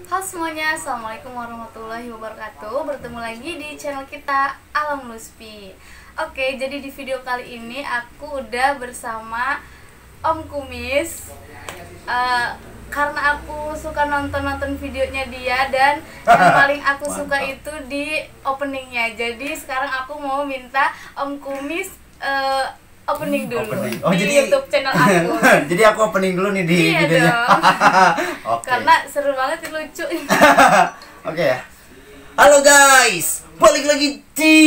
Halo semuanya, Assalamualaikum warahmatullahi wabarakatuh. Bertemu lagi di channel kita Alam Luspi. Oke, jadi di video kali ini aku udah bersama Om Kumis. Karena aku suka nonton videonya dia, dan yang paling aku suka itu di openingnya. Jadi sekarang aku mau minta Om Kumis opening dulu di YouTube channel aku. Jadi aku opening dulu nih di videonya. Okay. Karena seru banget, lucu. Oke ya. Halo guys, balik lagi di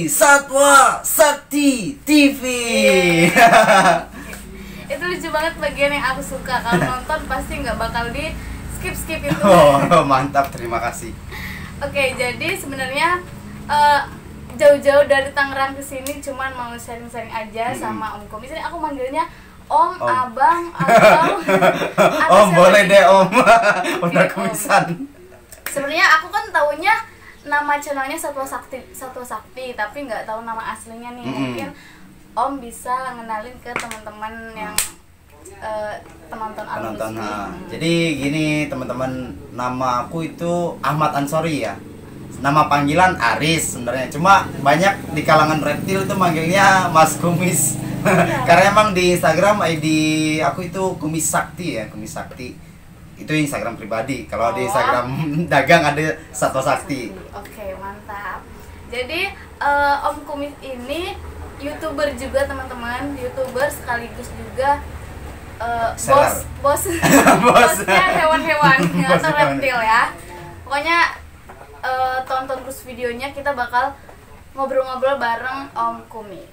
Satwa Sakti TV. Itu lucu banget bagian yang aku suka. Kalau nonton pasti nggak bakal di skip itu. Oh, mantap, terima kasih. Oke, jadi sebenarnya jauh-jauh dari Tangerang ke sini cuman mau sharing-sharing aja sama Om Kumis. Ini aku manggilnya Om, Abang, atau Om boleh deh Om. Udah kumisan. Sebenarnya aku kan taunya nama channelnya Satwa Sakti, tapi nggak tahu nama aslinya nih. Mungkin Om bisa ngenalin ke teman-teman yang penonton Alam Luspi. Jadi gini teman-teman, nama aku itu Ahmad Ansori ya. Nama panggilan Aris sebenarnya, cuma banyak di kalangan reptil itu manggilnya Mas Kumis. Karena emang di Instagram ID aku itu Kumis Sakti ya, Kumis Sakti. Itu Instagram pribadi. Kalau di Instagram dagang ada Satwa Sakti. Oke, mantap. Jadi Om Kumis ini YouTuber juga teman-teman, YouTuber sekaligus juga bosnya hewan-hewan atau reptil ya. Pokoknya tonton terus videonya, kita bakal ngobrol-ngobrol bareng Om Kumis.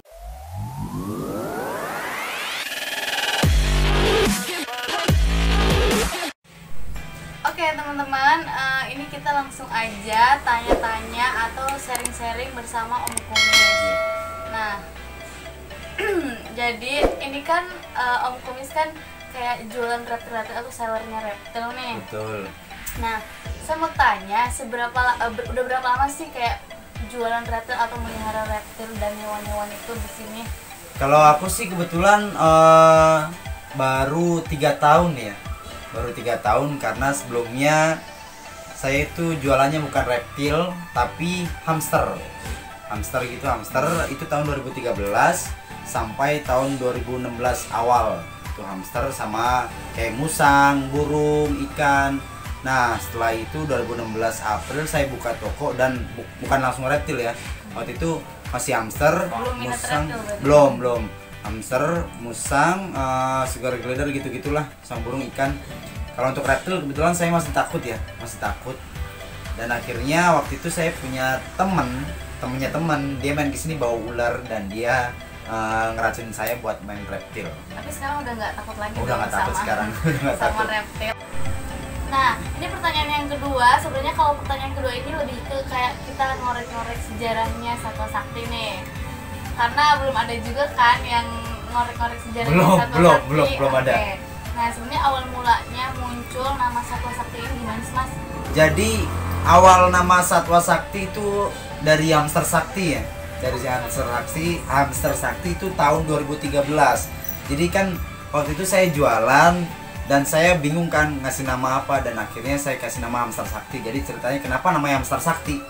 Oke teman-teman, ini kita langsung aja tanya-tanya atau sharing-sharing bersama Om Kumis. Nah, jadi ini kan Om Kumis kan kayak jualan reptil-reptil atau sellernya reptil nih. Betul. Nah, saya mau tanya, udah berapa lama sih kayak jualan reptil atau melihara reptil dan hewan-hewan itu di sini? Kalau aku sih kebetulan baru 3 tahun ya. Baru 3 tahun, karena sebelumnya saya itu jualannya bukan reptil tapi hamster. Hamster itu tahun 2013 sampai tahun 2016 awal. Itu hamster sama kayak musang, burung, ikan. Nah, setelah itu 2016 April saya buka toko dan bukan langsung reptil ya. Waktu itu masih hamster, musang, belum. Hamster, musang, sugar glider gitu-gitulah, sama burung, ikan. Kalau untuk reptil kebetulan saya masih takut ya, Dan akhirnya waktu itu saya punya temennya teman, dia main kesini bawa ular dan dia ngeracunin saya buat main reptil. Tapi sekarang udah nggak takut lagi? Udah nggak takut sekarang, sama reptil. Nah, ini pertanyaan yang kedua. Sebenarnya kalau pertanyaan kedua ini lebih ke kayak kita ngorek-ngorek sejarahnya Satwa Sakti nih. Karena belum ada juga kan yang ngorek-ngorek sejarahnya Satwa Sakti. Belum ada. Nah, sebenarnya awal mulanya muncul nama Satwa Sakti ini gimana sih, Mas? Jadi awal nama Satwa Sakti itu dari hamster sakti ya. Dari hamster sakti itu tahun 2013. Jadi kan waktu itu saya jualan dan saya bingung kan ngasih nama apa, dan akhirnya saya kasih nama hamster sakti. Jadi ceritanya kenapa namanya hamster sakti?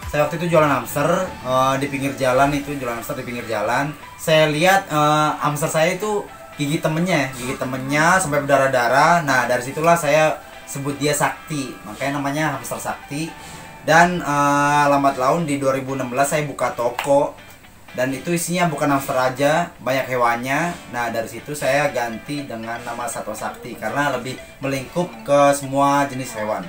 Saya waktu itu jualan hamster di pinggir jalan, Saya lihat hamster saya itu gigi temennya sampai berdarah-darah. Nah, dari situlah saya sebut dia sakti, makanya namanya hamster sakti. Dan lambat laun di 2016 saya buka toko, dan itu isinya bukan hamster aja, banyak hewannya. Nah, dari situ saya ganti dengan nama Satwa Sakti karena lebih melingkup ke semua jenis hewan.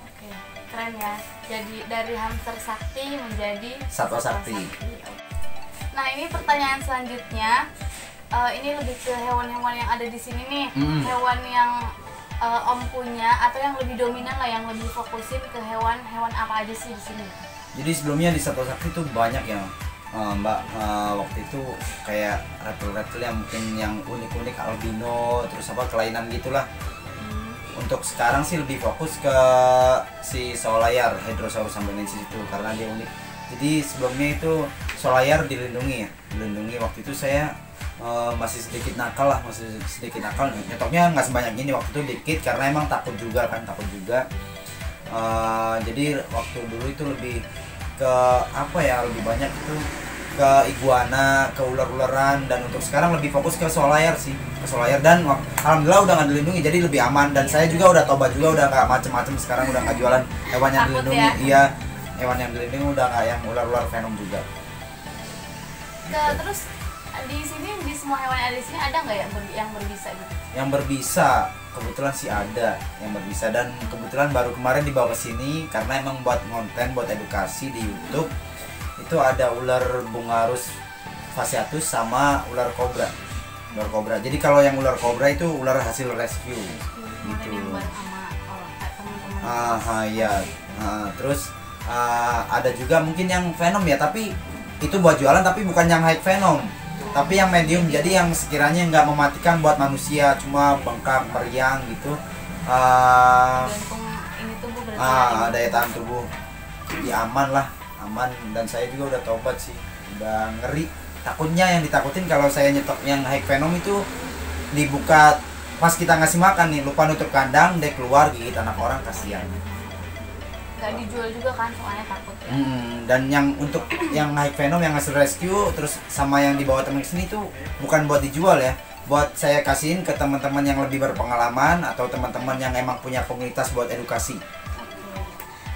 Oke, keren ya. Jadi dari hamster sakti menjadi Satwa Sakti. Nah, ini pertanyaan selanjutnya. Ini lebih ke hewan-hewan yang ada di sini nih. Hewan yang Om punya atau yang lebih dominan lah, yang lebih fokusin ke hewan-hewan apa aja sih di sini? Jadi sebelumnya di Satwa Sakti itu banyak ya, Mbak. Waktu itu kayak reptil-reptil yang mungkin yang unik-unik, albino, terus kelainan gitulah. Untuk sekarang sih lebih fokus ke si Solayar, Hedrosaurus sambenensis itu, karena dia unik. Jadi sebelumnya itu Solayar dilindungi waktu itu saya masih sedikit nakal lah, nyetoknya nggak sebanyak ini waktu itu, dikit karena emang takut juga. Jadi waktu dulu itu lebih ke apa ya, lebih banyak itu ke iguana, ke ular-ularan, dan untuk sekarang lebih fokus ke solayar sih, dan alhamdulillah udah nggak dilindungi jadi lebih aman. Dan saya juga udah tobat juga, udah nggak macem-macem sekarang, udah nggak jualan hewan yang Takut dilindungi ya? Iya, hewan yang dilindungi udah nggak yang ular-ular venom juga. Terus di sini, di semua hewan yang ada di sini ada nggak yang berbisa gitu? Yang berbisa kebetulan sih ada yang berbisa, dan kebetulan baru kemarin dibawa ke sini karena emang buat konten, buat edukasi di YouTube. Itu ada ular bungarus fasciatus sama ular kobra. Jadi kalau yang ular kobra itu ular hasil rescue gitu. Yang bareng sama teman-teman. Iya. Terus ada juga mungkin yang venom ya, tapi itu buat jualan, tapi bukan yang high venom, tapi yang medium, jadi yang sekiranya nggak mematikan buat manusia, cuma bengkak, meriang gitu. Gantung ini tubuh berarti. Daya tahan tubuh, ya aman. Dan saya juga udah tobat sih, udah ngeri. Takutnya yang ditakutin kalau saya nyetok yang high venom itu dibuka pas kita ngasih makan nih, lupa nutup kandang, dia keluar gigit anak orang, kasihan. Nggak dijual juga kan, soalnya takut ya. Dan yang untuk yang high venom, yang hasil rescue, terus sama yang dibawa temen kesini tuh bukan buat dijual ya, buat saya kasihin ke teman-teman yang lebih berpengalaman atau teman-teman yang emang punya komunitas buat edukasi.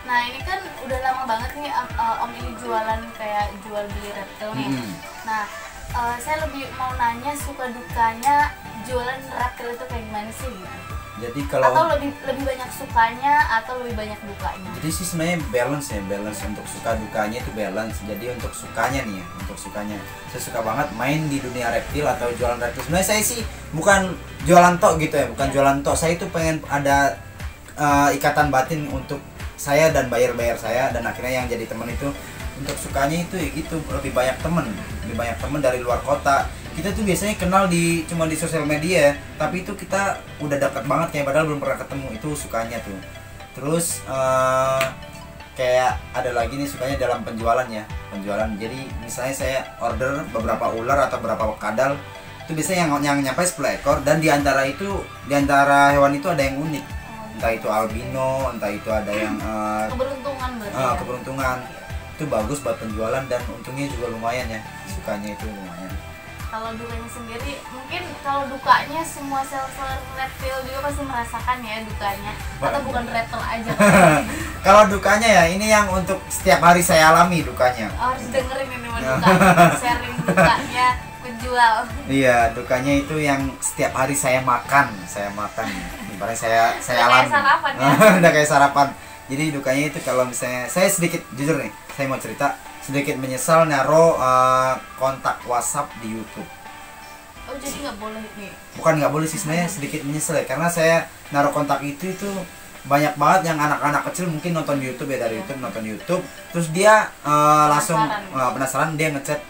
Nah ini kan udah lama banget nih Om ini jualan, kayak jual beli reptil nih. Nah saya lebih mau nanya suka dukanya jualan reptil itu kayak gimana sih gitu? Jadi kalau atau lebih banyak sukanya atau lebih banyak dukanya? Jadi sih sebenarnya balance untuk suka dukanya itu balance. Jadi untuk sukanya saya suka banget main di dunia reptil atau jualan reptil. Sebenarnya saya sih bukan jualan tok gitu ya, jualan tok. Saya itu pengen ada ikatan batin untuk saya dan buyer saya, dan akhirnya yang jadi teman itu untuk sukanya itu ya gitu, lebih banyak teman dari luar kota. Kita tuh biasanya kenal cuma di sosial media, tapi itu kita udah dekat banget kayak padahal belum pernah ketemu. Itu sukanya tuh. Terus kayak ada lagi nih sukanya dalam penjualan. Jadi misalnya saya order beberapa ular atau beberapa kadal, itu biasanya yang nyampe 10 ekor, dan di antara hewan itu ada yang unik. Entah itu albino, entah itu ada yang keberuntungan berarti. Keberuntungan. Itu bagus buat penjualan, dan untungnya juga lumayan ya. Sukanya itu lumayan. Kalau dukanya sendiri, mungkin kalau dukanya semua seller reptil juga pasti merasakan ya dukanya. Atau bukan reptil aja? Kalau dukanya ya, ini yang untuk setiap hari saya alami dukanya. Harus dengerin ini duka, sharing dukanya penjual. Iya, dukanya itu yang setiap hari saya makan. Ibaratnya saya alami. Kayak sarapan ya? Udah kayak sarapan. Jadi dukanya itu kalau misalnya saya sedikit jujur nih, saya mau cerita. Sedikit menyesal naruh kontak WhatsApp di YouTube. Oh jadi nggak boleh nih? Bukan nggak boleh sih, sebenarnya sedikit menyesal ya, karena saya naruh kontak itu banyak banget yang anak-anak kecil mungkin nonton YouTube ya, dari YouTube nonton YouTube, terus dia langsung penasaran, dia ngechat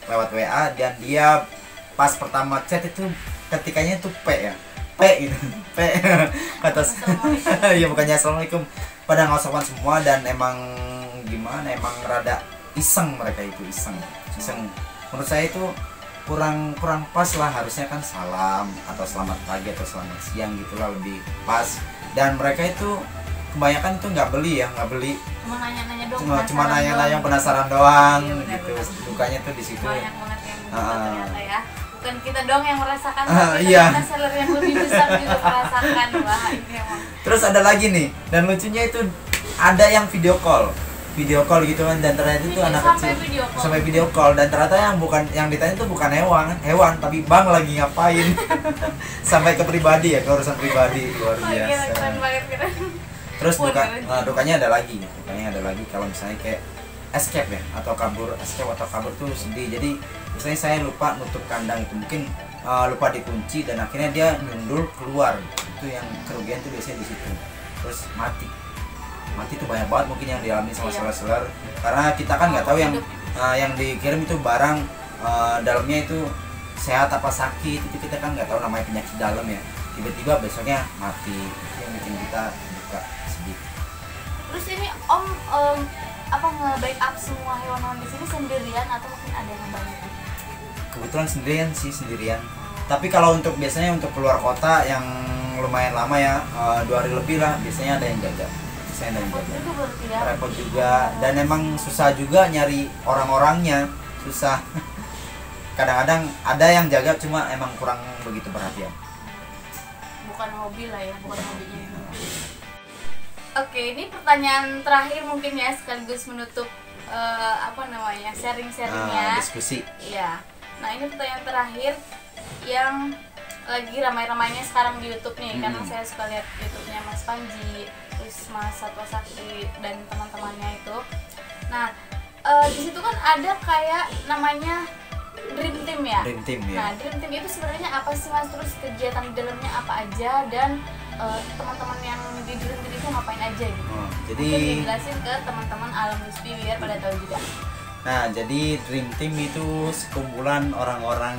lewat WA, dan dia pas pertama chat itu ketikanya itu P gitu, P kata ya bukannya assalamualaikum, pada ngosokan semua, dan emang gimana, emang rada iseng mereka itu iseng. Menurut saya itu kurang pas lah, harusnya kan salam atau selamat pagi atau selamat siang gitulah lebih pas. Dan mereka itu kebanyakan itu nggak beli, cuma nanya-nanya penasaran doang gitu. Dukanya tuh di situ. Banyak banget yang ternyata ya. Bukan kita doang yang merasakan, tapi iya. ternyata seller yang lebih besar juga merasakan. Wah ini emang. Terus ada lagi nih, dan lucunya itu ada yang video call gitu kan, dan ternyata itu anak kecil sampai video call, dan ternyata yang ditanya itu bukan hewan tapi bang lagi ngapain. Sampai ke pribadi ya, ke urusan pribadi, luar biasa. Terus dukanya ada lagi kalau misalnya kayak escape ya, atau kabur tuh sedih. Jadi misalnya saya lupa nutup kandang itu, mungkin lupa dikunci, dan akhirnya dia nyundul keluar, itu yang kerugian tuh biasanya di situ. Terus mati itu banyak banget mungkin yang dialami sama seller, karena kita kan nggak tahu yang dikirim itu barang dalamnya itu sehat apa sakit, itu kita kan nggak tahu, namanya penyakit dalam ya, tiba-tiba besoknya mati. Itu yang bikin kita duka, sedih. Terus ini Om nge-backup semua hewan-hewan di sini sendirian atau mungkin ada yang bantu? kebetulan sendirian. Tapi kalau untuk biasanya untuk keluar kota yang lumayan lama ya, 2 hari lebih lah, biasanya ada yang jaga. Repot juga, dan emang susah juga nyari orang-orangnya, susah. Kadang-kadang ada yang jaga, cuma emang kurang begitu perhatian. Bukan hobi lah ya, bukan hobinya. Oke, ini pertanyaan terakhir mungkin ya, sekaligus menutup sharing-sharingnya. Diskusi. Iya. Nah, ini pertanyaan terakhir yang lagi ramai-ramainya sekarang di YouTube nih, karena saya suka lihat YouTube-nya Mas Panji, terus Mas Satwa Sakti dan teman-temannya itu. Nah, di situ kan ada kayak namanya Dream Team ya. Dream Team ya. Nah, Dream Team itu sebenarnya apa sih Mas? Terus kegiatan di dalamnya apa aja, dan teman-teman yang di Dream Team itu ngapain aja gitu? Jadi mungkin dijelasin ke teman-teman Alam Luspi biar pada tahu juga. Nah, jadi Dream Team itu sekumpulan orang-orang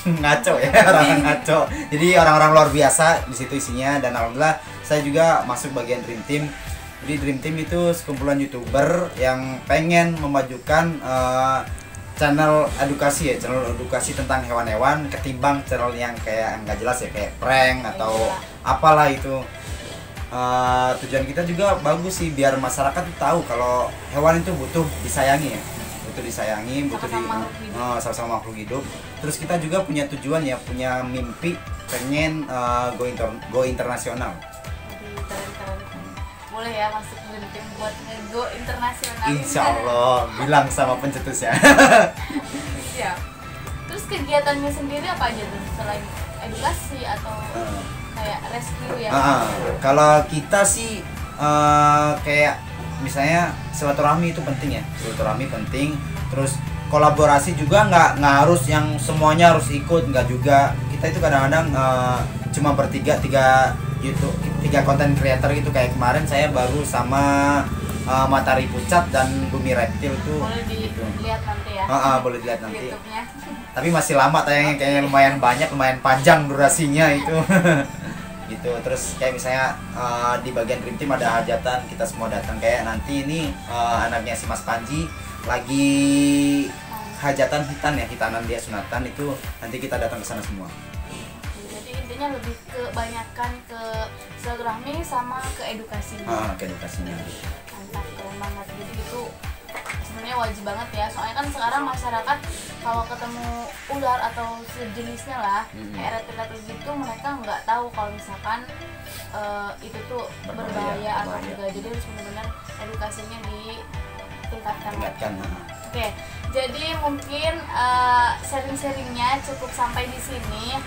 ngaco ya, orang ngaco. Jadi orang-orang luar biasa di situ isinya, dan alhamdulillah saya juga masuk bagian Dream Team. Jadi Dream Team itu sekumpulan YouTuber yang pengen memajukan channel edukasi tentang hewan-hewan ketimbang channel yang kayak nggak jelas ya, kayak prank atau apalah itu. Tujuan kita juga bagus sih, biar masyarakat tuh tahu kalau hewan itu butuh disayangi ya, butuh sama-sama makhluk hidup. Terus kita juga punya tujuan ya, punya mimpi pengen go internasional. Boleh ya masuk Dream Team buat go internasional. Insya Allah, bilang sama pencetusnya. Siap. Terus kegiatannya sendiri apa aja tuh selain edukasi atau kayak rescue ya? Kalau kita sih kayak misalnya silaturahmi itu penting ya, silaturahmi penting. Terus kolaborasi juga nggak harus yang semuanya harus ikut, nggak juga. Kita itu kadang-kadang cuma bertiga, tiga konten creator gitu. Kayak kemarin saya baru sama Matahari Pucat dan Bumi Reptil tuh. Boleh dilihat nanti ya. Boleh dilihat nanti. YouTube-nya. Tapi masih lama tayangnya, kayaknya lumayan banyak, lumayan panjang durasinya itu. Gitu. Terus kayak misalnya di bagian Dream Team ada hajatan, kita semua datang. Kayak nanti ini anaknya si Mas Panji lagi hajatan hitanan dia sunatan, itu nanti kita datang ke sana semua. Jadi intinya lebih kebanyakan ke silaturahmi sama ke edukasinya. Ke edukasinya. Mantap, keren banget. Jadi itu sebenarnya wajib banget ya, soalnya kan sekarang masyarakat kalau ketemu ular atau sejenisnya lah, kayak reptil gitu, mereka nggak tahu kalau misalkan itu tuh berbahaya atau enggak. Jadi harus benar-benar edukasinya ditingkatkan. Oke, jadi mungkin sharing-sharingnya cukup sampai di sini.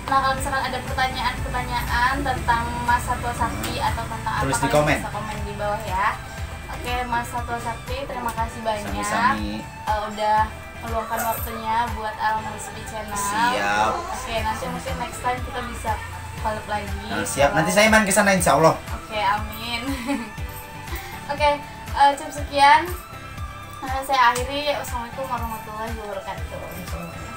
Nah, kalau misalkan ada pertanyaan-pertanyaan tentang Mas Satwa Sakti atau tentang apa, kalian bisa komen di bawah ya. Oke, Mas Satwa Sakti, terima kasih banyak. Udah meluangkan waktunya buat Alam Luspi Channel. Siap. Oke, nanti mungkin next time kita bisa collab lagi. Siap, nanti saya main ke sana insya Allah. Oke, amin. Oke, cukup sekian. Saya akhiri. Wassalamualaikum warahmatullahi wabarakatuh.